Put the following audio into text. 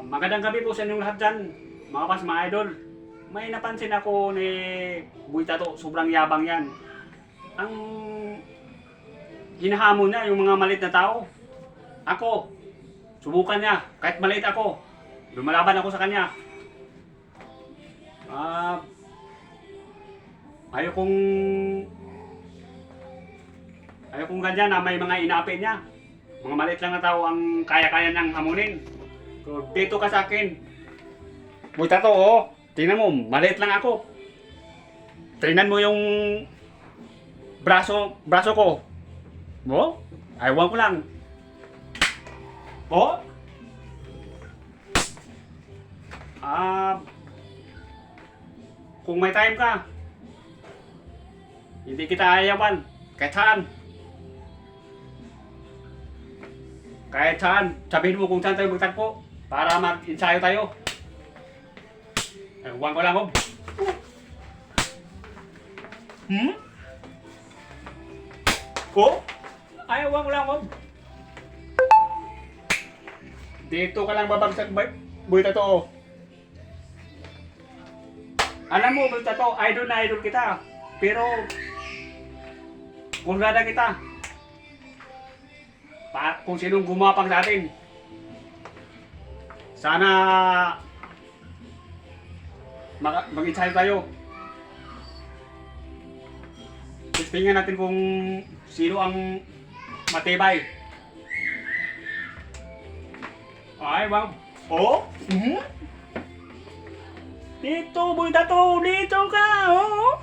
Magandang gabi po sa inyong lahat dyan, mga pas, mga idol. May napansin ako ni Boy Tato, sobrang yabang yan. Ang hinahamon niya yung mga maliit na tao. Ako, subukan niya, kahit maliit ako, lumalaban ako sa kanya. Ayaw kong ganyan na may mga inaapin niya. Mga maliit lang na tao ang kaya-kaya niyang hamunin. So, dito ka sa akin. Boy Tato, oh. Tingnan mo, maliit lang ako. Tingnan mo yung braso ko. Mo? Aywan ko lang. Oh? Kung may time ka, hindi kita ayawan. Kahit saan. Kahit saan. Sabihin mo kung saan tayo magtagpo para mag-ensayo tayo. Ewan ko lang, oh. Oh? Ayawan ko lang, oh. Dito ka lang babagsak, Boy Tato, oh. Alam mo, Boy Tato, idol na idol kita. Pero, kulada kita. Kung sinong gumapang sa atin. Sana mag-ensayo tayo. Tingnan natin kung sino ang matibay. Ay, wow. Oh? Dito, Boy Tato, dito ka, oh.